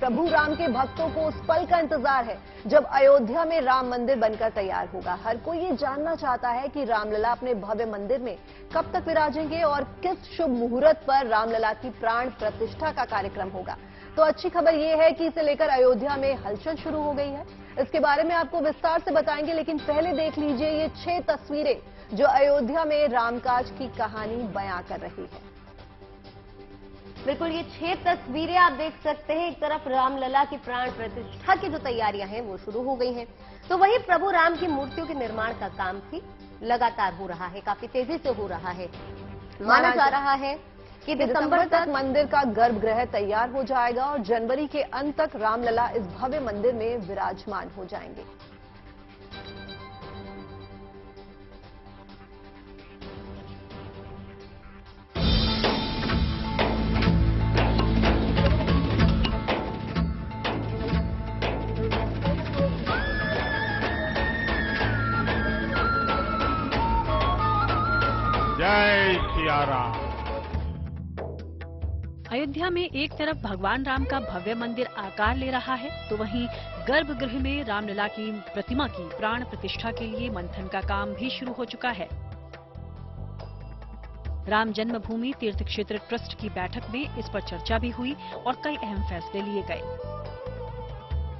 प्रभु राम के भक्तों को उस पल का इंतजार है जब अयोध्या में राम मंदिर बनकर तैयार होगा। हर कोई ये जानना चाहता है कि रामलला अपने भव्य मंदिर में कब तक विराजेंगे और किस शुभ मुहूर्त पर रामलला की प्राण प्रतिष्ठा का कार्यक्रम होगा। तो अच्छी खबर ये है कि इसे लेकर अयोध्या में हलचल शुरू हो गई है। इसके बारे में आपको विस्तार से बताएंगे, लेकिन पहले देख लीजिए ये 6 तस्वीरें जो अयोध्या में रामकाज की कहानी बयां कर रही है। बिल्कुल, ये 6 तस्वीरें आप देख सकते हैं। एक तरफ रामलला की प्राण प्रतिष्ठा की जो तैयारियां हैं वो शुरू हो गई हैं, तो वहीं प्रभु राम की मूर्तियों के निर्माण का काम भी लगातार हो रहा है, काफी तेजी से हो रहा है। माना जा रहा है कि दिसंबर तक मंदिर का गर्भगृह तैयार हो जाएगा और जनवरी के अंत तक रामलला इस भव्य मंदिर में विराजमान हो जाएंगे। जय सिया राम। अयोध्या में एक तरफ भगवान राम का भव्य मंदिर आकार ले रहा है, तो वहीं गर्भगृह में रामलला की प्रतिमा की प्राण प्रतिष्ठा के लिए मंथन का काम भी शुरू हो चुका है। राम जन्मभूमि तीर्थ क्षेत्र ट्रस्ट की बैठक में इस पर चर्चा भी हुई और कई अहम फैसले लिए गए।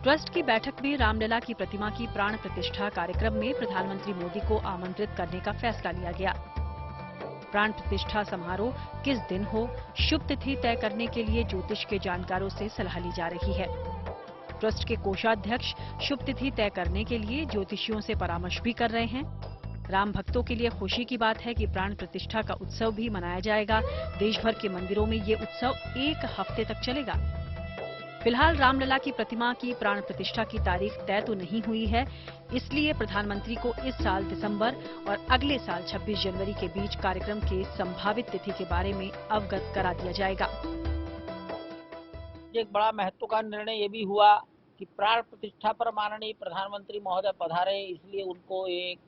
ट्रस्ट की बैठक में रामलला की प्रतिमा की प्राण प्रतिष्ठा कार्यक्रम में प्रधानमंत्री मोदी को आमंत्रित करने का फैसला लिया गया। प्राण प्रतिष्ठा समारोह किस दिन हो, शुभ तिथि तय करने के लिए ज्योतिष के जानकारों से सलाह ली जा रही है। ट्रस्ट के कोषाध्यक्ष शुभ तिथि तय करने के लिए ज्योतिषियों से परामर्श भी कर रहे हैं। राम भक्तों के लिए खुशी की बात है कि प्राण प्रतिष्ठा का उत्सव भी मनाया जाएगा। देश भर के मंदिरों में ये उत्सव 1 हफ्ते तक चलेगा। फिलहाल रामलला की प्रतिमा की प्राण प्रतिष्ठा की तारीख तय तो नहीं हुई है, इसलिए प्रधानमंत्री को इस साल दिसंबर और अगले साल 26 जनवरी के बीच कार्यक्रम के संभावित तिथि के बारे में अवगत करा दिया जाएगा। एक बड़ा महत्व का निर्णय ये भी हुआ कि प्राण प्रतिष्ठा पर माननीय प्रधानमंत्री महोदय पधारे, इसलिए उनको एक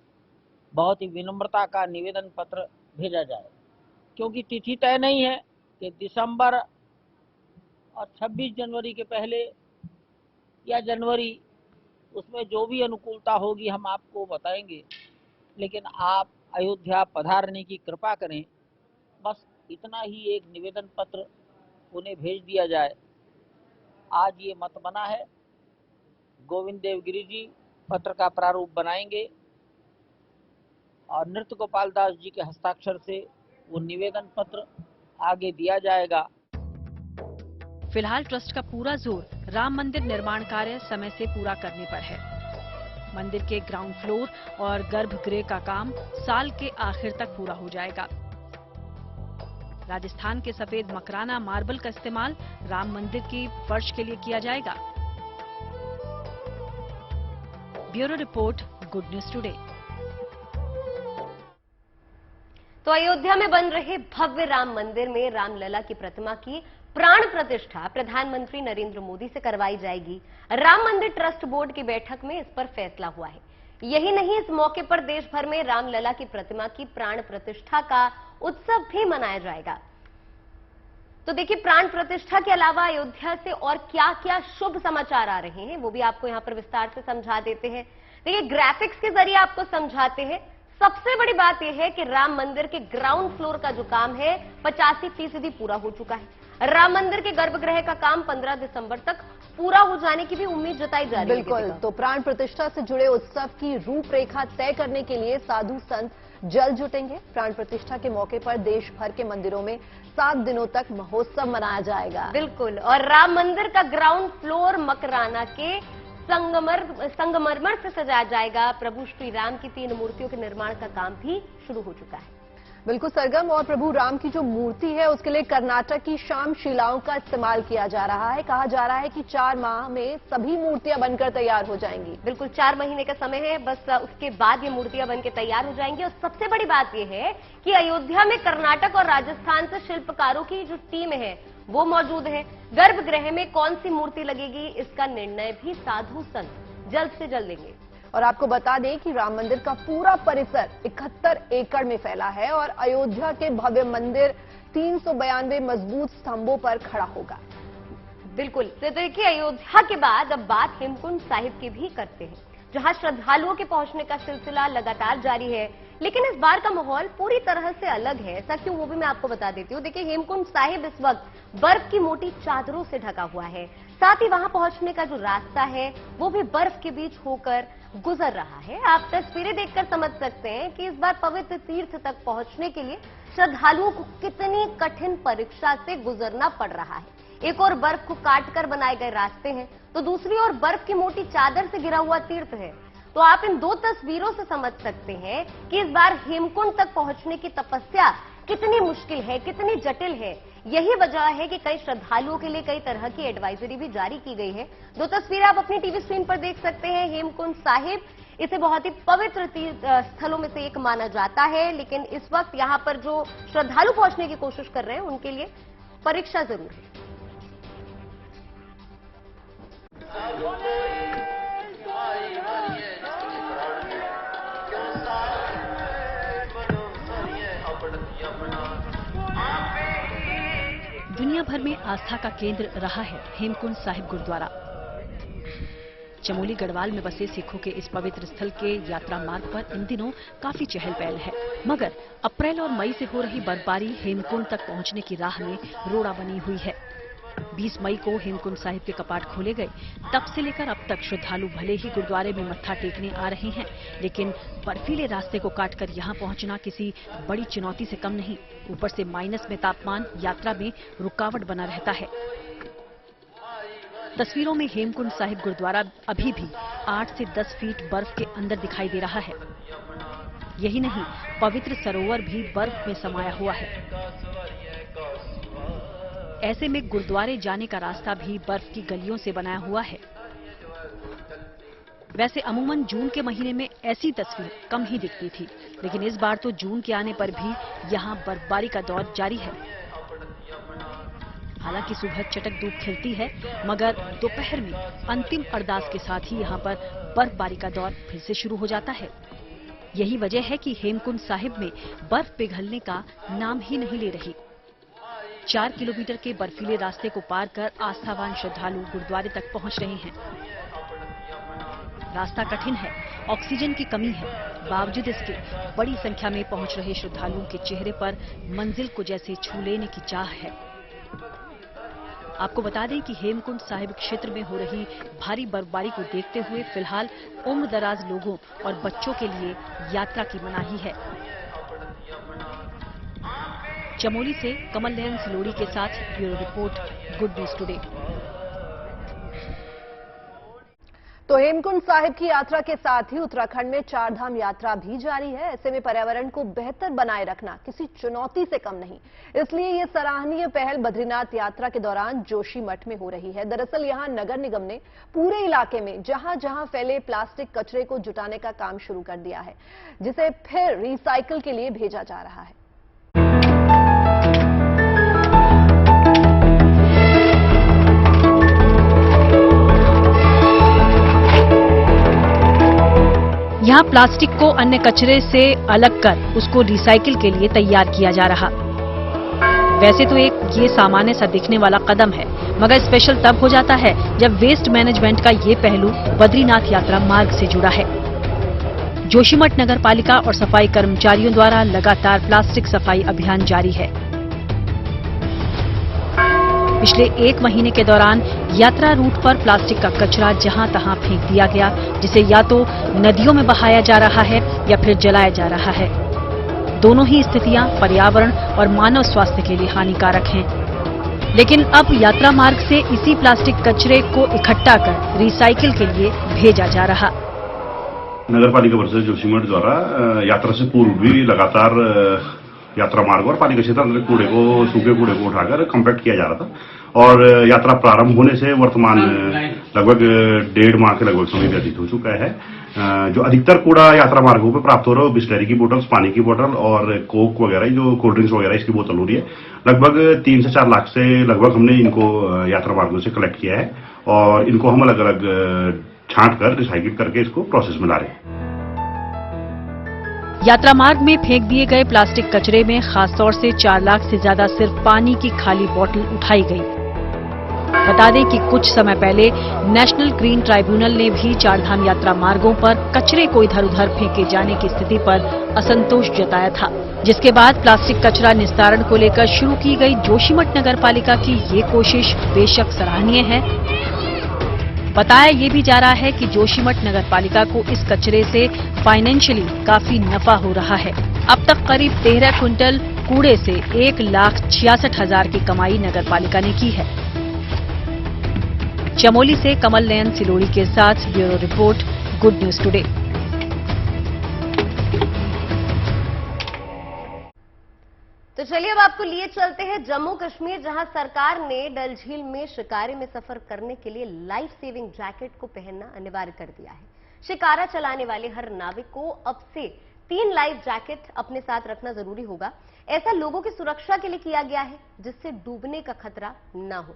बहुत ही विनम्रता का निवेदन पत्र भेजा जाए, क्योंकि तिथि तय नहीं है कि दिसंबर और 26 जनवरी के पहले या जनवरी, उसमें जो भी अनुकूलता होगी हम आपको बताएंगे, लेकिन आप अयोध्या पधारने की कृपा करें। बस इतना ही एक निवेदन पत्र उन्हें भेज दिया जाए। आज ये मत बना है, गोविंद देवगिरी जी पत्र का प्रारूप बनाएंगे और नृत्य गोपाल दास जी के हस्ताक्षर से वो निवेदन पत्र आगे दिया जाएगा। फिलहाल ट्रस्ट का पूरा जोर राम मंदिर निर्माण कार्य समय से पूरा करने पर है। मंदिर के ग्राउंड फ्लोर और गर्भगृह का काम साल के आखिर तक पूरा हो जाएगा। राजस्थान के सफेद मकराना मार्बल का इस्तेमाल राम मंदिर की फर्श के लिए किया जाएगा। Bureau report, good news today. तो अयोध्या में बन रहे भव्य राम मंदिर में रामलला की प्रतिमा की प्राण प्रतिष्ठा प्रधानमंत्री नरेंद्र मोदी से करवाई जाएगी। राम मंदिर ट्रस्ट बोर्ड की बैठक में इस पर फैसला हुआ है। यही नहीं, इस मौके पर देश भर में रामलला की प्रतिमा की प्राण प्रतिष्ठा का उत्सव भी मनाया जाएगा। तो देखिए, प्राण प्रतिष्ठा के अलावा अयोध्या से और क्या क्या शुभ समाचार आ रहे हैं वो भी आपको यहां पर विस्तार से समझा देते हैं। देखिए, ग्राफिक्स के जरिए आपको समझाते हैं। सबसे बड़ी बात यह है कि राम मंदिर के ग्राउंड फ्लोर का जो काम है 85% पूरा हो चुका है। राम मंदिर के गर्भगृह का काम 15 दिसंबर तक पूरा हो जाने की भी उम्मीद जताई जा रही है। बिल्कुल, तो प्राण प्रतिष्ठा से जुड़े उत्सव की रूपरेखा तय करने के लिए साधु संत जल्द जुटेंगे। प्राण प्रतिष्ठा के मौके पर देश भर के मंदिरों में 7 दिनों तक महोत्सव मनाया जाएगा। बिल्कुल, और राम मंदिर का ग्राउंड फ्लोर मकराना के संगमरमर से सजाया जाएगा। प्रभु श्री राम की 3 मूर्तियों के निर्माण का काम भी शुरू हो चुका है। बिल्कुल सरगम, और प्रभु राम की जो मूर्ति है उसके लिए कर्नाटक की शाम शिलाओं का इस्तेमाल किया जा रहा है। कहा जा रहा है कि 4 माह में सभी मूर्तियां बनकर तैयार हो जाएंगी। बिल्कुल, 4 महीने का समय है, बस उसके बाद ये मूर्तियां बनकर तैयार हो जाएंगी। और सबसे बड़ी बात यह है कि अयोध्या में कर्नाटक और राजस्थान से शिल्पकारों की जो टीम है वो मौजूद है। गर्भगृह में कौन सी मूर्ति लगेगी इसका निर्णय भी साधु संत जल्द से जल्द लेंगे। और आपको बता दें कि राम मंदिर का पूरा परिसर 71 एकड़ में फैला है और अयोध्या के भव्य मंदिर 392 मजबूत स्तंभों पर खड़ा होगा। बिल्कुल। तो देखिए, अयोध्या के बाद अब बात हेमकुंड साहिब की भी करते हैं, जहां श्रद्धालुओं के पहुंचने का सिलसिला लगातार जारी है। लेकिन इस बार का माहौल पूरी तरह से अलग है। ऐसा क्यों, वो भी मैं आपको बता देती हूँ। देखिए, हेमकुंड साहिब इस वक्त बर्फ की मोटी चादरों से ढका हुआ है। साथ ही वहां पहुंचने का जो रास्ता है वो भी बर्फ के बीच होकर गुजर रहा है। आप तस्वीरें देखकर समझ सकते हैं कि इस बार पवित्र तीर्थ तक पहुंचने के लिए श्रद्धालुओं को कितनी कठिन परीक्षा से गुजरना पड़ रहा है। एक और बर्फ को काटकर बनाए गए रास्ते हैं, तो दूसरी ओर बर्फ की मोटी चादर से घिरा हुआ तीर्थ है। तो आप इन दो तस्वीरों से समझ सकते हैं कि इस बार हेमकुंड तक पहुंचने की तपस्या कितनी मुश्किल है, कितनी जटिल है। यही वजह है कि कई श्रद्धालुओं के लिए कई तरह की एडवाइजरी भी जारी की गई है। दो तस्वीरें आप अपनी टीवी स्क्रीन पर देख सकते हैं। हेमकुंड साहिब, इसे बहुत ही पवित्र स्थलों में से एक माना जाता है, लेकिन इस वक्त यहां पर जो श्रद्धालु पहुंचने की कोशिश कर रहे हैं उनके लिए परीक्षा जरूर है। दुनिया भर में आस्था का केंद्र रहा है हेमकुंड साहिब गुरुद्वारा। चमोली गढ़वाल में बसे सिखों के इस पवित्र स्थल के यात्रा मार्ग पर इन दिनों काफी चहल पहल है, मगर अप्रैल और मई से हो रही बर्फबारी हेमकुंड तक पहुंचने की राह में रोड़ा बनी हुई है। 20 मई को हेमकुंड साहिब के कपाट खोले गए, तब से लेकर अब तक श्रद्धालु भले ही गुरुद्वारे में मत्था टेकने आ रहे हैं, लेकिन बर्फीले रास्ते को काटकर यहां पहुंचना किसी बड़ी चुनौती से कम नहीं। ऊपर से माइनस में तापमान यात्रा में रुकावट बना रहता है। तस्वीरों में हेमकुंड साहिब गुरुद्वारा अभी भी 8 से 10 फीट बर्फ के अंदर दिखाई दे रहा है। यही नहीं, पवित्र सरोवर भी बर्फ में समाया हुआ है। ऐसे में गुरुद्वारे जाने का रास्ता भी बर्फ की गलियों से बनाया हुआ है। वैसे अमूमन जून के महीने में ऐसी तस्वीर कम ही दिखती थी, लेकिन इस बार तो जून के आने पर भी यहां बर्फबारी का दौर जारी है। हालांकि सुबह चटक धूप खिलती है, मगर दोपहर में अंतिम अरदास के साथ ही यहां पर बर्फबारी का दौर फिर से शुरू हो जाता है। यही वजह है कि हेमकुंड साहिब में बर्फ पिघलने का नाम ही नहीं ले रही। 4 किलोमीटर के बर्फीले रास्ते को पार कर आस्थावान श्रद्धालु गुरुद्वारे तक पहुंच रहे हैं। रास्ता कठिन है, ऑक्सीजन की कमी है, बावजूद इसके बड़ी संख्या में पहुंच रहे श्रद्धालुओं के चेहरे पर मंजिल को जैसे छू लेने की चाह है। आपको बता दें कि हेमकुंड साहिब क्षेत्र में हो रही भारी बर्फबारी को देखते हुए फिलहाल उम्रदराज लोगों और बच्चों के लिए यात्रा की मनाही है। चमोली से कमल नयन सिलोड़ी के साथ bureau report, good news today. तो हेमकुंड साहिब की यात्रा के साथ ही उत्तराखंड में चारधाम यात्रा भी जारी है। ऐसे में पर्यावरण को बेहतर बनाए रखना किसी चुनौती से कम नहीं। इसलिए ये सराहनीय पहल बद्रीनाथ यात्रा के दौरान जोशीमठ में हो रही है। दरअसल यहां नगर निगम ने पूरे इलाके में जहां जहां फैले प्लास्टिक कचरे को जुटाने का काम शुरू कर दिया है, जिसे फिर रिसाइकिल के लिए भेजा जा रहा है। यहाँ प्लास्टिक को अन्य कचरे से अलग कर उसको रिसाइकिल के लिए तैयार किया जा रहा। वैसे तो ये सामान्य सा दिखने वाला कदम है, मगर स्पेशल तब हो जाता है जब वेस्ट मैनेजमेंट का ये पहलू बद्रीनाथ यात्रा मार्ग से जुड़ा है। जोशीमठ नगर पालिका और सफाई कर्मचारियों द्वारा लगातार प्लास्टिक सफाई अभियान जारी है। पिछले 1 महीने के दौरान यात्रा रूट पर प्लास्टिक का कचरा जहां तहां फेंक दिया गया, जिसे या तो नदियों में बहाया जा रहा है या फिर जलाया जा रहा है। दोनों ही स्थितियां पर्यावरण और मानव स्वास्थ्य के लिए हानिकारक हैं। लेकिन अब यात्रा मार्ग से इसी प्लास्टिक कचरे को इकट्ठा कर रिसाइकिल के लिए भेजा जा रहा। नगर पालिका परिषद जोशीमठ द्वारा यात्रा से पूर्व भी लगातार यात्रा मार्ग और पालिका क्षेत्र अंदर कूड़े को, सूखे कूड़े को उठाकर कम्पैक्ट किया जा रहा था और यात्रा प्रारंभ होने से वर्तमान लगभग 1.5 माह के लगभग समय व्यतीत हो चुका है। जो अधिकतर कूड़ा यात्रा मार्गों पर प्राप्त हो रहा है, बिस्लरी की बोतल, पानी की बोतल और कोक वगैरह, जो कोल्ड ड्रिंक्स वगैरह इसकी बोतल हो रही है। लगभग 3 से 4 लाख से लगभग हमने इनको यात्रा मार्गों से कलेक्ट किया है और इनको हम अलग अलग छांट कर रिसाइकिल करके इसको प्रोसेस में ला रहे हैं। यात्रा मार्ग में फेंक दिए गए प्लास्टिक कचरे में खासतौर से 4 लाख से ज्यादा सिर्फ पानी की खाली बोतल उठाई गई। बता दें कि कुछ समय पहले नेशनल ग्रीन ट्राइब्यूनल ने भी चारधाम यात्रा मार्गों पर कचरे को इधर उधर फेंके जाने की स्थिति पर असंतोष जताया था, जिसके बाद प्लास्टिक कचरा निस्तारण को लेकर शुरू की गई जोशीमठ नगर पालिका की ये कोशिश बेशक सराहनीय है। बताया ये भी जा रहा है कि जोशीमठ नगर पालिका को इस कचरे से फाइनेंशियली काफी नफा हो रहा है। अब तक करीब 13 क्विंटल कूड़े से 1,66,000 की कमाई नगर पालिका ने की है। चमोली से कमल नयन सिलोड़ी के साथ bureau report, good news today. तो चलिए अब आपको लिए चलते हैं जम्मू कश्मीर, जहां सरकार ने डल झील में शिकारे में सफर करने के लिए लाइफ सेविंग जैकेट को पहनना अनिवार्य कर दिया है। शिकारा चलाने वाले हर नाविक को अब से 3 लाइफ जैकेट अपने साथ रखना जरूरी होगा। ऐसा लोगों की सुरक्षा के लिए किया गया है, जिससे डूबने का खतरा न हो।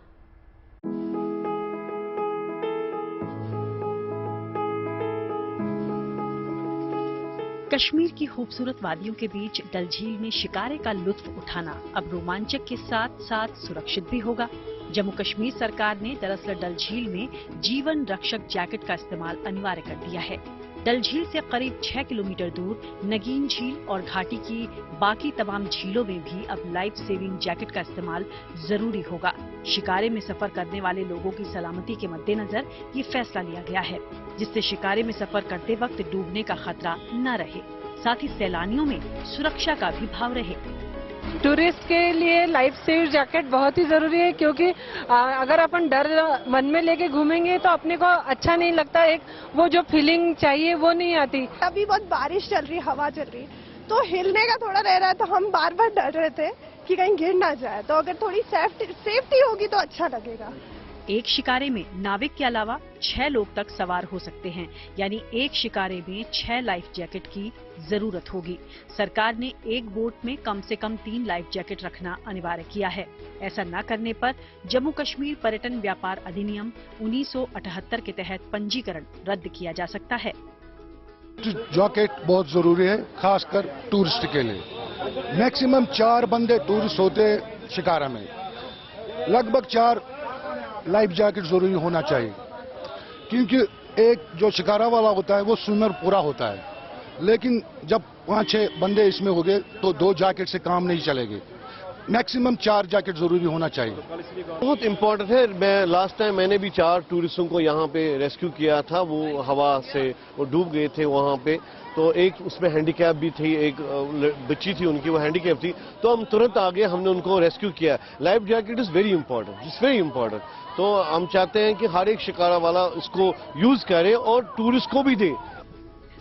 कश्मीर की खूबसूरत वादियों के बीच डल झील में शिकारे का लुत्फ उठाना अब रोमांचक के साथ साथ सुरक्षित भी होगा। जम्मू कश्मीर सरकार ने दरअसल डल झील में जीवन रक्षक जैकेट का इस्तेमाल अनिवार्य कर दिया है। डल झील से करीब 6 किलोमीटर दूर नगीन झील और घाटी की बाकी तमाम झीलों में भी अब लाइफ सेविंग जैकेट का इस्तेमाल जरूरी होगा। शिकारे में सफर करने वाले लोगों की सलामती के मद्देनजर ये फैसला लिया गया है, जिससे शिकारे में सफर करते वक्त डूबने का खतरा न रहे, साथ ही सैलानियों में सुरक्षा का भी भाव रहे। टूरिस्ट के लिए लाइफ सेव जैकेट बहुत ही जरूरी है, क्योंकि अगर अपन डर मन में लेके घूमेंगे तो अपने को अच्छा नहीं लगता, एक वो जो फीलिंग चाहिए वो नहीं आती। अभी बहुत बारिश चल रही है, हवा चल रही है, तो हिलने का थोड़ा रह रहा है, तो हम बार बार डर रहे थे कि कहीं गिर ना जाए। तो अगर थोड़ी सेफ्टी होगी तो अच्छा लगेगा। एक शिकारे में नाविक के अलावा 6 लोग तक सवार हो सकते हैं, यानी एक शिकारे में 6 लाइफ जैकेट की जरूरत होगी। सरकार ने एक बोट में कम से कम 3 लाइफ जैकेट रखना अनिवार्य किया है। ऐसा न करने पर जम्मू कश्मीर पर्यटन व्यापार अधिनियम 1978 के तहत पंजीकरण रद्द किया जा सकता है। जैकेट बहुत जरूरी है, खासकर टूरिस्ट के लिए। मैक्सिमम 4 बंदे टूरिस्ट होते शिकारा में, लगभग 4 लाइफ जैकेट जरूरी होना चाहिए, क्योंकि एक जो शिकारा वाला होता है वो स्विमर पूरा होता है, लेकिन जब 5-6 बंदे इसमें हो गए तो 2 जैकेट से काम नहीं चलेंगे। मैक्सिमम 4 जैकेट जरूरी होना चाहिए। बहुत इम्पोर्टेंट है। लास्ट टाइम मैंने भी 4 टूरिस्टों को यहाँ पे रेस्क्यू किया था, वो हवा से वो डूब गए थे वहाँ पे, तो एक उसमें हैंडीकैप भी थी, एक बच्ची थी उनकी, वो हैंडीकैप थी, तो हम तुरंत आगे हमने उनको रेस्क्यू किया। Life jacket is very important, it's very important. तो हम चाहते हैं कि हर एक शिकारा वाला इसको यूज करे और टूरिस्ट को भी दे।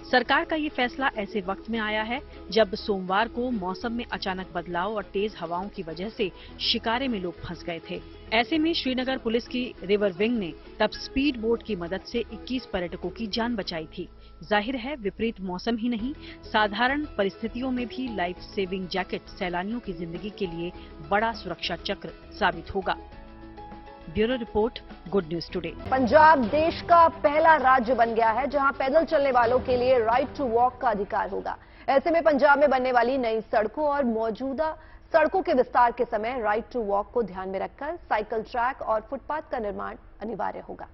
सरकार का ये फैसला ऐसे वक्त में आया है जब सोमवार को मौसम में अचानक बदलाव और तेज हवाओं की वजह से शिकारे में लोग फंस गए थे। ऐसे में श्रीनगर पुलिस की रिवर विंग ने तब स्पीड बोट की मदद से 21 पर्यटकों की जान बचाई थी। जाहिर है विपरीत मौसम ही नहीं, साधारण परिस्थितियों में भी लाइफ सेविंग जैकेट सैलानियों की जिंदगी के लिए बड़ा सुरक्षा चक्र साबित होगा। Bureau report, good news today. Punjab देश का पहला राज्य बन गया है जहां पैदल चलने वालों के लिए राइट टू वॉक का अधिकार होगा। ऐसे में पंजाब में बनने वाली नई सड़कों और मौजूदा सड़कों के विस्तार के समय राइट टू वॉक को ध्यान में रखकर साइकिल ट्रैक और फुटपाथ का निर्माण अनिवार्य होगा।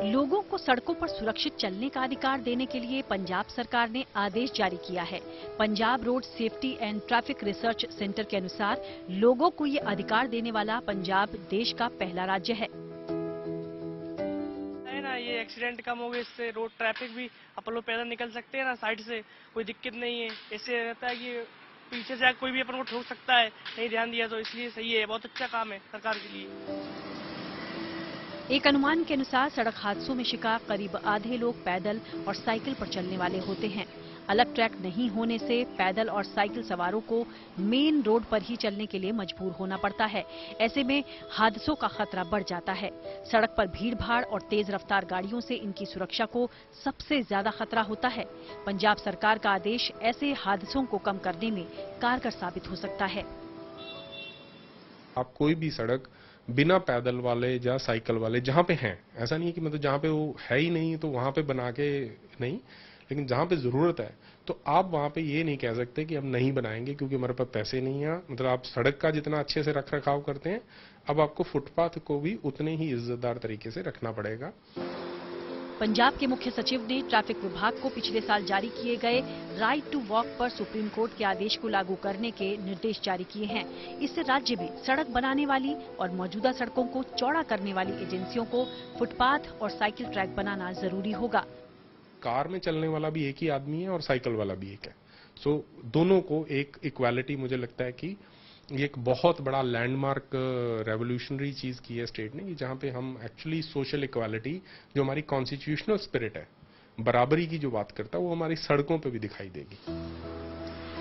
लोगों को सड़कों पर सुरक्षित चलने का अधिकार देने के लिए पंजाब सरकार ने आदेश जारी किया है। Punjab road safety and traffic research centre के अनुसार लोगों को ये अधिकार देने वाला पंजाब देश का पहला राज्य है। ये एक्सीडेंट कम हो गए, इससे रोड ट्रैफिक भी अपन लोग पैदल निकल सकते हैं ना, साइड से कोई दिक्कत नहीं है। इससे रहता है कि पीछे से कोई भी अपन को ठोक सकता है, नहीं ध्यान दिया तो, इसलिए सही है, बहुत अच्छा काम है सरकार के लिए। एक अनुमान के अनुसार सड़क हादसों में शिकार करीब आधे लोग पैदल और साइकिल पर चलने वाले होते हैं। अलग ट्रैक नहीं होने से पैदल और साइकिल सवारों को मेन रोड पर ही चलने के लिए मजबूर होना पड़ता है। ऐसे में हादसों का खतरा बढ़ जाता है। सड़क पर भीड़-भाड़ और तेज रफ्तार गाड़ियों से इनकी सुरक्षा को सबसे ज्यादा खतरा होता है। पंजाब सरकार का आदेश ऐसे हादसों को कम करने में कारगर साबित हो सकता है। आप कोई भी सड़क बिना पैदल वाले या साइकिल वाले जहाँ पे हैं, ऐसा नहीं है कि मतलब जहाँ पे वो है ही नहीं तो वहाँ पे बना के नहीं, लेकिन जहां पे जरूरत है तो आप वहां पे ये नहीं कह सकते कि हम नहीं बनाएंगे क्योंकि हमारे पास पैसे नहीं है। मतलब आप सड़क का जितना अच्छे से रख रखाव करते हैं, अब आपको फुटपाथ को भी उतने ही इज्जतदार तरीके से रखना पड़ेगा। पंजाब के मुख्य सचिव ने ट्रैफिक विभाग को पिछले साल जारी किए गए राइट टू वॉक पर सुप्रीम कोर्ट के आदेश को लागू करने के निर्देश जारी किए हैं। इससे राज्य में सड़क बनाने वाली और मौजूदा सड़कों को चौड़ा करने वाली एजेंसियों को फुटपाथ और साइकिल ट्रैक बनाना जरूरी होगा। कार में चलने वाला भी एक ही आदमी है और साइकिल वाला भी एक है। सो दोनों को एक इक्वालिटी, मुझे लगता है कि ये एक बहुत बड़ा लैंडमार्क रेवोल्यूशनरी चीज की है स्टेट ने, कि जहां पे हम एक्चुअली सोशल इक्वालिटी, जो हमारी कॉन्स्टिट्यूशनल स्पिरिट है, बराबरी की जो बात करता है, वो हमारी सड़कों पे भी दिखाई देगी।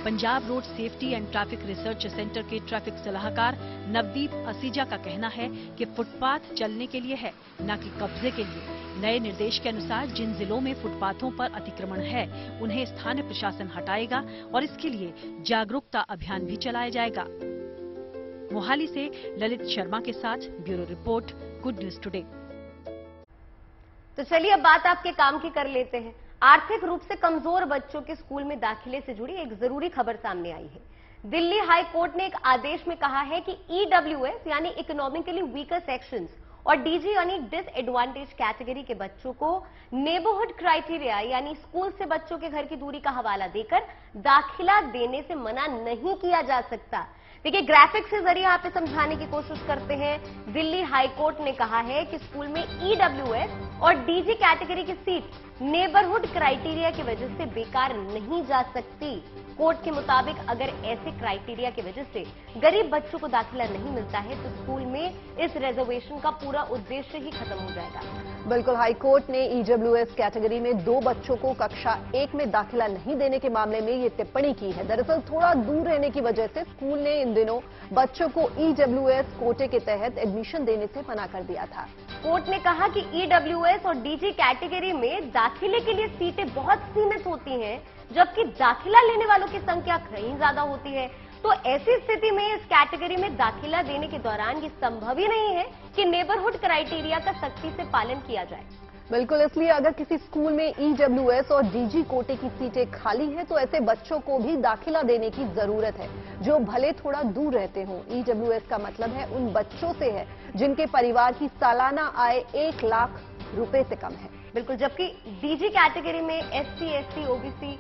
Punjab road safety and traffic research centre के ट्रैफिक सलाहकार नवदीप असीजा का कहना है कि फुटपाथ चलने के लिए है, न कि कब्जे के लिए। नए निर्देश के अनुसार जिन जिलों में फुटपाथों पर अतिक्रमण है, उन्हें स्थानीय प्रशासन हटाएगा और इसके लिए जागरूकता अभियान भी चलाया जाएगा। मोहाली से ललित शर्मा के साथ bureau report, good news today. तो चलिए अब बात आपके काम की कर लेते हैं। आर्थिक रूप से कमजोर बच्चों के स्कूल में दाखिले से जुड़ी एक जरूरी खबर सामने आई है। दिल्ली हाई कोर्ट ने एक आदेश में कहा है कि ईडब्ल्यूएस यानी इकोनॉमिकली वीकर सेक्शंस और डीजी यानी डिसएडवांटेज कैटेगरी के बच्चों को नेबरहुड क्राइटेरिया यानी स्कूल से बच्चों के घर की दूरी का हवाला देकर दाखिला देने से मना नहीं किया जा सकता। देखिए, ग्राफिक्स के जरिए आप समझाने की कोशिश करते हैं। दिल्ली हाई कोर्ट ने कहा है कि स्कूल में ईडब्ल्यूएस और डीजी कैटेगरी की सीट नेबरहुड क्राइटेरिया की वजह से बेकार नहीं जा सकती। कोर्ट के मुताबिक अगर ऐसे क्राइटेरिया की वजह से गरीब बच्चों को दाखिला नहीं मिलता है तो स्कूल में इस रिजर्वेशन का पूरा उद्देश्य ही खत्म हो जाएगा। बिल्कुल, हाई कोर्ट ने ईडब्ल्यूएस कैटेगरी में 2 बच्चों को कक्षा 1 में दाखिला नहीं देने के मामले में ये टिप्पणी की है। दरअसल थोड़ा दूर रहने की वजह से स्कूल ने इन दिनों बच्चों को ईडब्ल्यूएस कोटे के तहत एडमिशन देने से मना कर दिया था। कोर्ट ने कहा कि ईडब्ल्यूएस और डीजी कैटेगरी में दाखिले के लिए सीटें बहुत सीमित होती हैं, जबकि दाखिला लेने वालों की संख्या कहीं ज्यादा होती है। तो ऐसी स्थिति में इस कैटेगरी में दाखिला देने के दौरान ये संभव ही नहीं है कि नेबरहुड क्राइटेरिया का सख्ती से पालन किया जाए। बिल्कुल, इसलिए अगर किसी स्कूल में ईडब्ल्यूएस और डीजी कोटे की सीटें खाली हैं तो ऐसे बच्चों को भी दाखिला देने की जरूरत है, जो भले थोड़ा दूर रहते हों। ईडब्ल्यूएस का मतलब है उन बच्चों से है जिनके परिवार की सालाना आय 1 लाख रुपए से कम है। बिल्कुल, जबकि डीजी कैटेगरी में SC, ST, OBC,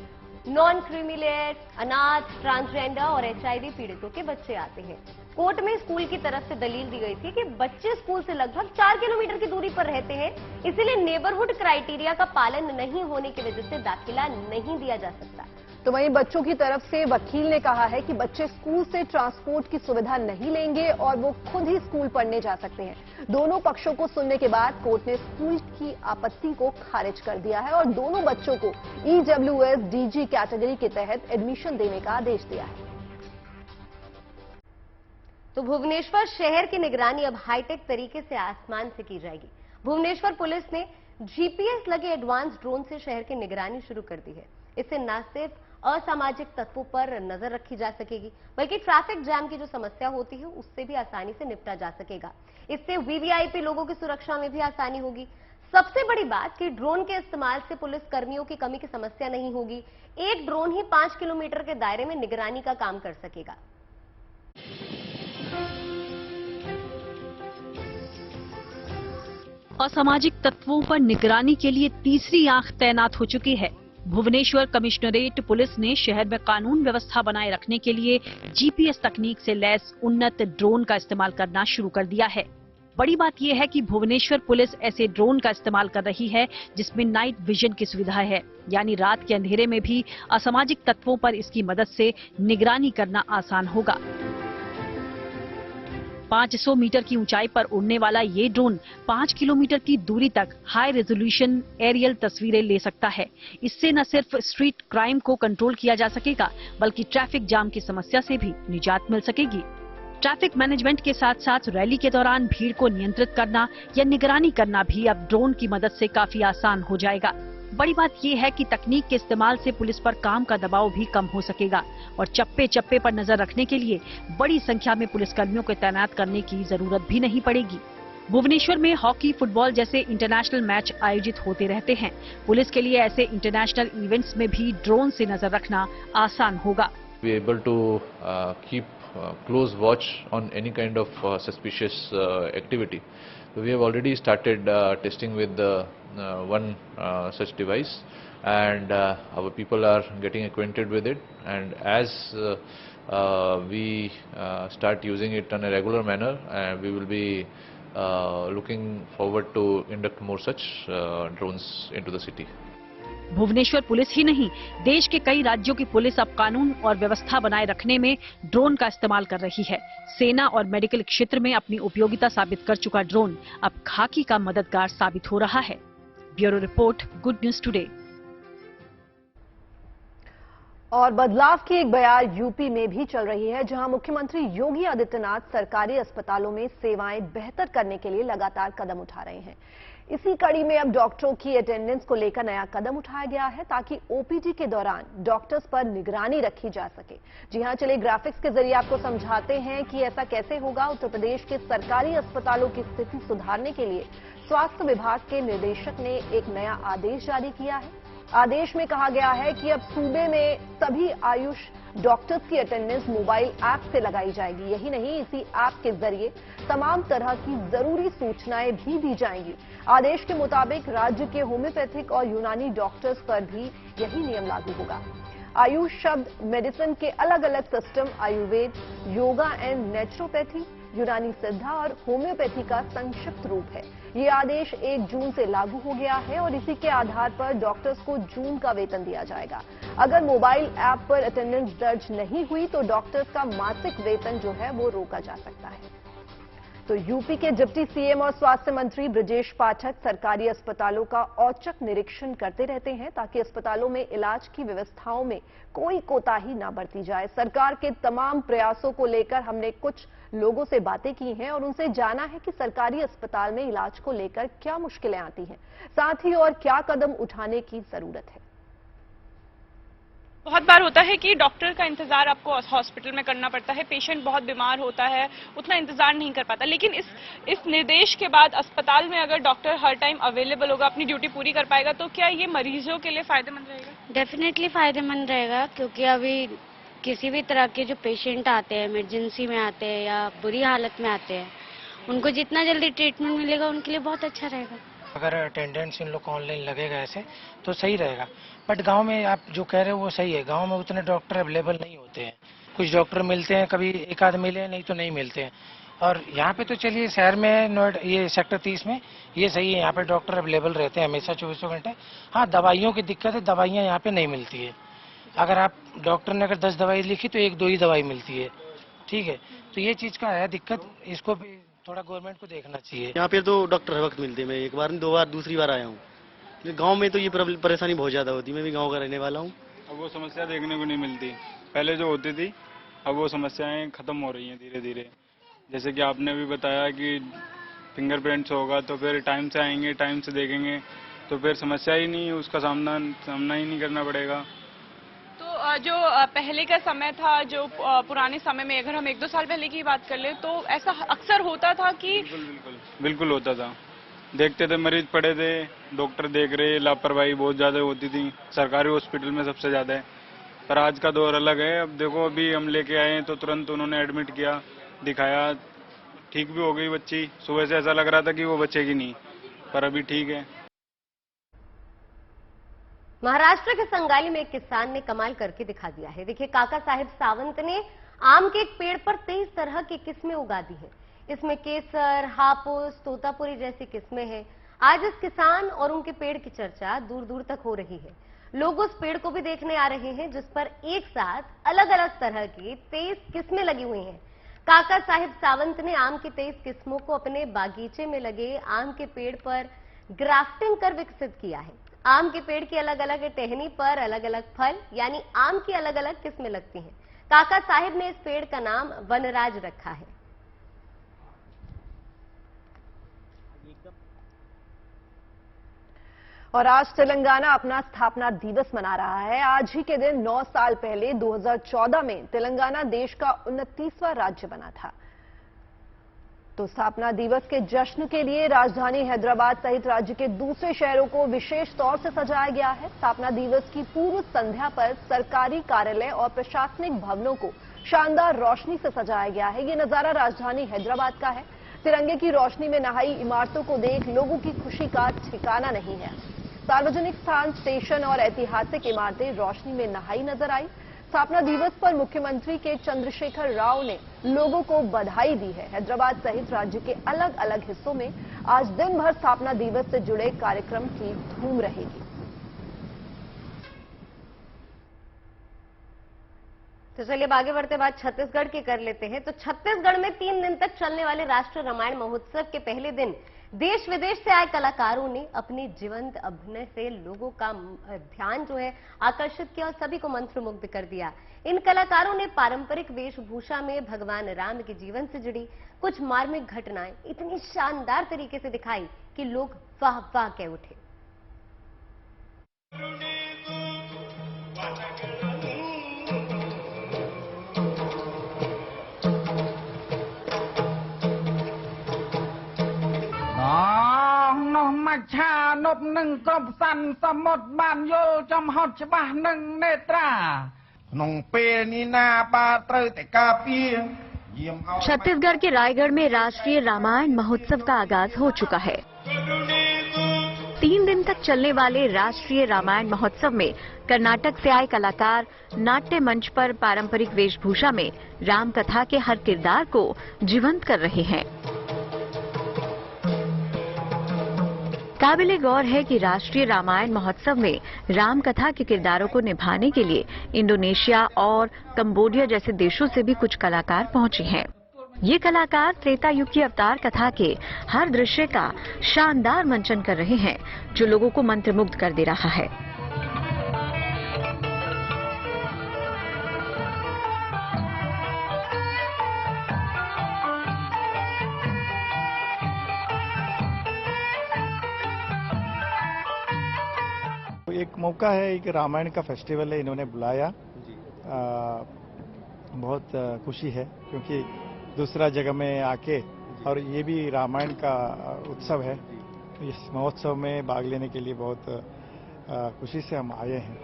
non creamy layer, अनाथ, ट्रांसजेंडर और एचआईवी पीड़ितों के बच्चे आते हैं। कोर्ट में स्कूल की तरफ से दलील दी गई थी कि बच्चे स्कूल से लगभग 4 किलोमीटर की दूरी पर रहते हैं, इसीलिए नेबरहुड क्राइटेरिया का पालन नहीं होने की वजह से दाखिला नहीं दिया जा सकता। तो वहीं बच्चों की तरफ से वकील ने कहा है कि बच्चे स्कूल से ट्रांसपोर्ट की सुविधा नहीं लेंगे और वो खुद ही स्कूल पढ़ने जा सकते हैं। दोनों पक्षों को सुनने के बाद कोर्ट ने स्कूल की आपत्ति को खारिज कर दिया है और दोनों बच्चों को ईडब्ल्यूएस डीजी कैटेगरी के तहत एडमिशन देने का आदेश दिया है। तो भुवनेश्वर शहर की निगरानी अब हाईटेक तरीके से आसमान से की जाएगी। भुवनेश्वर पुलिस ने जीपीएस लगे एडवांस ड्रोन से शहर की निगरानी शुरू कर दी है। इससे न सिर्फ असामाजिक तत्वों पर नजर रखी जा सकेगी, बल्कि ट्रैफिक जैम की जो समस्या होती है उससे भी आसानी से निपटा जा सकेगा। इससे वीवीआईपी लोगों की सुरक्षा में भी आसानी होगी। सबसे बड़ी बात कि ड्रोन के इस्तेमाल से पुलिस कर्मियों की कमी की समस्या नहीं होगी। एक ड्रोन ही 5 किलोमीटर के दायरे में निगरानी का काम कर सकेगा। असामाजिक तत्वों पर निगरानी के लिए तीसरी आंख तैनात हो चुकी है। भुवनेश्वर कमिश्नरेट पुलिस ने शहर में कानून व्यवस्था बनाए रखने के लिए जीपीएस तकनीक से लैस उन्नत ड्रोन का इस्तेमाल करना शुरू कर दिया है। बड़ी बात यह है कि भुवनेश्वर पुलिस ऐसे ड्रोन का इस्तेमाल कर रही है जिसमें नाइट विजन की सुविधा है, यानी रात के अंधेरे में भी असामाजिक तत्वों पर इसकी मदद से निगरानी करना आसान होगा। 500 मीटर की ऊंचाई पर उड़ने वाला ये ड्रोन 5 किलोमीटर की दूरी तक हाई रेजोल्यूशन एरियल तस्वीरें ले सकता है। इससे न सिर्फ स्ट्रीट क्राइम को कंट्रोल किया जा सकेगा, बल्कि ट्रैफिक जाम की समस्या से भी निजात मिल सकेगी। ट्रैफिक मैनेजमेंट के साथ साथ रैली के दौरान भीड़ को नियंत्रित करना या निगरानी करना भी अब ड्रोन की मदद से काफी आसान हो जाएगा। बड़ी बात यह है कि तकनीक के इस्तेमाल से पुलिस पर काम का दबाव भी कम हो सकेगा और चप्पे चप्पे पर नजर रखने के लिए बड़ी संख्या में पुलिसकर्मियों को तैनात करने की जरूरत भी नहीं पड़ेगी। भुवनेश्वर में हॉकी, फुटबॉल जैसे इंटरनेशनल मैच आयोजित होते रहते हैं। पुलिस के लिए ऐसे इंटरनेशनल इवेंट्स में भी ड्रोन से नजर रखना आसान होगा। We are able to keep close watch on any kind of suspicious activity. So we have already started testing with one such device, and our people are getting acquainted with it. And as we start using it in a regular manner, we will be looking forward to induct more such drones into the city. Bhubaneswar police ही नहीं, देश के कई राज्यों की police अब कानून और व्यवस्था बनाए रखने में ड्रोन का इस्तेमाल कर रही है। सेना और मेडिकल क्षेत्र में अपनी उपयोगिता साबित कर चुका ड्रोन अब खाकी का मददगार साबित हो रहा है। Bureau report, good news today. और बदलाव की एक बयार यूपी में भी चल रही है, जहां मुख्यमंत्री योगी आदित्यनाथ सरकारी अस्पतालों में सेवाएं बेहतर करने के लिए लगातार कदम उठा रहे हैं। इसी कड़ी में अब डॉक्टरों की अटेंडेंस को लेकर नया कदम उठाया गया है, ताकि ओपीडी के दौरान डॉक्टर्स पर निगरानी रखी जा सके। जी हां, चलिए ग्राफिक्स के जरिए आपको समझाते हैं कि ऐसा कैसे होगा। उत्तर प्रदेश के सरकारी अस्पतालों की स्थिति सुधारने के लिए स्वास्थ्य विभाग के निदेशक ने एक नया आदेश जारी किया है। आदेश में कहा गया है कि अब सूबे में सभी आयुष डॉक्टर्स की अटेंडेंस मोबाइल ऐप से लगाई जाएगी। यही नहीं, इसी ऐप के जरिए तमाम तरह की जरूरी सूचनाएं भी दी जाएंगी। आदेश के मुताबिक राज्य के होम्योपैथिक और यूनानी डॉक्टर्स पर भी यही नियम लागू होगा। आयुष शब्द मेडिसिन के अलग अलग system Ayurveda, yoga and naturopathy, यूनानी सिद्धा और होम्योपैथी का संक्षिप्त रूप है। ये आदेश 1 जून से लागू हो गया है और इसी के आधार पर डॉक्टर्स को जून का वेतन दिया जाएगा। अगर मोबाइल ऐप पर अटेंडेंस दर्ज नहीं हुई तो डॉक्टर्स का मासिक वेतन जो है वो रोका जा सकता है। तो यूपी के डिप्टी सीएम और स्वास्थ्य मंत्री ब्रजेश पाठक सरकारी अस्पतालों का औचक निरीक्षण करते रहते हैं, ताकि अस्पतालों में इलाज की व्यवस्थाओं में कोई कोताही न बरती जाए। सरकार के तमाम प्रयासों को लेकर हमने कुछ लोगों से बातें की हैं और उनसे जाना है कि सरकारी अस्पताल में इलाज को लेकर क्या मुश्किलें आती हैं, साथ ही और क्या कदम उठाने की जरूरत है। बहुत बार होता है कि डॉक्टर का इंतजार आपको हॉस्पिटल में करना पड़ता है, पेशेंट बहुत बीमार होता है, उतना इंतजार नहीं कर पाता। लेकिन इस निर्देश के बाद अस्पताल में अगर डॉक्टर हर टाइम अवेलेबल होगा, अपनी ड्यूटी पूरी कर पाएगा, तो क्या ये मरीजों के लिए फायदेमंद रहेगा? डेफिनेटली फायदेमंद रहेगा, क्योंकि अभी किसी भी तरह के जो पेशेंट आते हैं, इमरजेंसी में आते हैं या बुरी हालत में आते हैं, उनको जितना जल्दी ट्रीटमेंट मिलेगा उनके लिए बहुत अच्छा रहेगा। अगर अटेंडेंस इन लोग को ऑनलाइन लगेगा ऐसे तो सही रहेगा। बट गांव में आप जो कह रहे हो वो सही है, गांव में उतने डॉक्टर अवेलेबल नहीं होते हैं। कुछ डॉक्टर मिलते हैं, कभी एक आध मिले, नहीं तो नहीं मिलते हैं। और यहाँ पे तो चलिए शहर में नोएडा, ये सेक्टर 30 में ये सही है, यहाँ पे डॉक्टर अवेलेबल रहते हैं हमेशा 24 घंटे। हाँ, दवाइयों की दिक्कत है, दवाइयाँ यहाँ पे नहीं मिलती है। अगर आप डॉक्टर ने अगर 10 दवाई लिखी तो 1-2 ही दवाई मिलती है, ठीक है। तो ये चीज़ का है दिक्कत, इसको भी थोड़ा गवर्नमेंट को देखना चाहिए। यहाँ पे तो डॉक्टर हर वक्त मिलते हैं, मैं एक बार 2 बार दूसरी बार आया हूँ। गांव में तो ये परेशानी बहुत ज्यादा होती है, मैं भी गांव का रहने वाला हूँ। अब वो समस्या देखने को नहीं मिलती, पहले जो होती थी अब वो समस्याएं खत्म हो रही हैं धीरे धीरे। जैसे कि आपने भी बताया कि फिंगरप्रिंट्स होगा तो फिर टाइम से आएंगे, टाइम से देखेंगे, तो फिर समस्या ही नहीं, उसका सामना ही नहीं करना पड़ेगा। तो जो पहले का समय था, जो पुराने समय में अगर हम 1-2 साल पहले की बात कर ले तो ऐसा अक्सर होता था कि बिल्कुल होता था। देखते थे मरीज पड़े थे, डॉक्टर देख रहे, लापरवाही बहुत ज्यादा होती थी, सरकारी हॉस्पिटल में सबसे ज्यादा है। पर आज का दौर अलग है। अब देखो, अभी हम लेके आए तो तुरंत उन्होंने एडमिट किया, दिखाया, ठीक भी हो गई बच्ची। सुबह से ऐसा लग रहा था कि वो बचेगी नहीं, पर अभी ठीक है। महाराष्ट्र के संगाली में एक किसान ने कमाल करके दिखा दिया है। देखिए, काका साहिब सावंत ने आम के एक पेड़ पर 23 तरह की किस्में उगा दी हैं। इसमें केसर, हापुस, तोतापुरी जैसी किस्में हैं। आज इस किसान और उनके पेड़ की चर्चा दूर दूर तक हो रही है। लोग उस पेड़ को भी देखने आ रहे हैं जिस पर एक साथ अलग अलग तरह की 23 किस्में लगी हुई हैं। काका साहिब सावंत ने आम की 23 किस्मों को अपने बागीचे में लगे आम के पेड़ पर ग्राफ्टिंग कर विकसित किया है। आम के पेड़ की अलग अलग टहनी पर अलग अलग फल यानी आम की अलग अलग किस्में लगती हैं। काका साहिब ने इस पेड़ का नाम वनराज रखा है। और आज तेलंगाना अपना स्थापना दिवस मना रहा है। आज ही के दिन 9 साल पहले 2014 में तेलंगाना देश का 29वां राज्य बना था। तो स्थापना दिवस के जश्न के लिए राजधानी हैदराबाद सहित राज्य के दूसरे शहरों को विशेष तौर से सजाया गया है। स्थापना दिवस की पूर्व संध्या पर सरकारी कार्यालय और प्रशासनिक भवनों को शानदार रोशनी से सजाया गया है। ये नजारा राजधानी हैदराबाद का है। तिरंगे की रोशनी में नहाई इमारतों को देख लोगों की खुशी का ठिकाना नहीं है। सार्वजनिक स्थान, स्टेशन और ऐतिहासिक इमारतें रोशनी में नहाई नजर आई। स्थापना दिवस पर मुख्यमंत्री के चंद्रशेखर राव ने लोगों को बधाई दी है। हैदराबाद सहित राज्य के अलग अलग हिस्सों में आज दिन भर स्थापना दिवस से जुड़े कार्यक्रम की धूम रहेगी। तो चलिए आगे बढ़ते बात छत्तीसगढ़ की कर लेते हैं। तो छत्तीसगढ़ में 3 दिन तक चलने वाले राष्ट्रीय रामायण महोत्सव के पहले दिन देश विदेश से आए कलाकारों ने अपने जीवंत अभिनय से लोगों का ध्यान जो है आकर्षित किया और सभी को मंत्रमुग्ध कर दिया। इन कलाकारों ने पारंपरिक वेशभूषा में भगवान राम के जीवन से जुड़ी कुछ मार्मिक घटनाएं इतनी शानदार तरीके से दिखाई कि लोग वाह वाह कह उठे। छत्तीसगढ़ के रायगढ़ में राष्ट्रीय रामायण महोत्सव का आगाज हो चुका है। 3 दिन तक चलने वाले राष्ट्रीय रामायण महोत्सव में कर्नाटक से आए कलाकार नाट्य मंच पर पारंपरिक वेशभूषा में राम कथा के हर किरदार को जीवंत कर रहे हैं। काबिले गौर है कि राष्ट्रीय रामायण महोत्सव में राम कथा के किरदारों को निभाने के लिए इंडोनेशिया और कंबोडिया जैसे देशों से भी कुछ कलाकार पहुंचे हैं। ये कलाकार त्रेता युग की अवतार कथा के हर दृश्य का शानदार मंचन कर रहे हैं, जो लोगों को मंत्रमुग्ध कर दे रहा है। एक मौका है, एक रामायण का फेस्टिवल है, इन्होंने बुलाया। बहुत खुशी है क्योंकि दूसरा जगह में आके और ये भी रामायण का उत्सव है। इस महोत्सव में भाग लेने के लिए बहुत खुशी से हम आए हैं।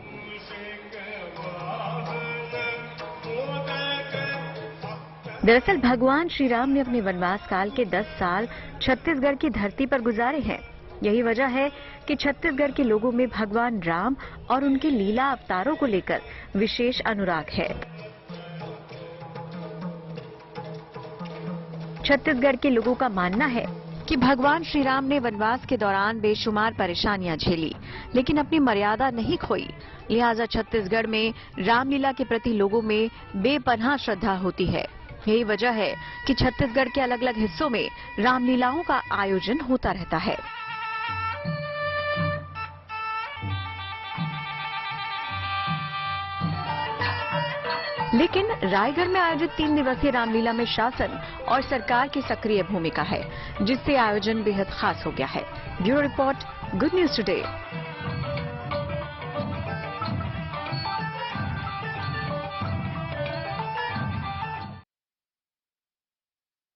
दरअसल भगवान श्री राम ने अपने वनवास काल के 10 साल छत्तीसगढ़ की धरती पर गुजारे हैं। यही वजह है कि छत्तीसगढ़ के लोगों में भगवान राम और उनके लीला अवतारों को लेकर विशेष अनुराग है। छत्तीसगढ़ के लोगों का मानना है कि भगवान श्री राम ने वनवास के दौरान बेशुमार परेशानियां झेली, लेकिन अपनी मर्यादा नहीं खोई। लिहाजा छत्तीसगढ़ में रामलीला के प्रति लोगों में बेपनाह श्रद्धा होती है। यही वजह है कि छत्तीसगढ़ के अलग अलग हिस्सों में रामलीलाओं का आयोजन होता रहता है। लेकिन रायगढ़ में आयोजित 3 दिवसीय रामलीला में शासन और सरकार की सक्रिय भूमिका है, जिससे आयोजन बेहद खास हो गया है। Bureau report, good news today.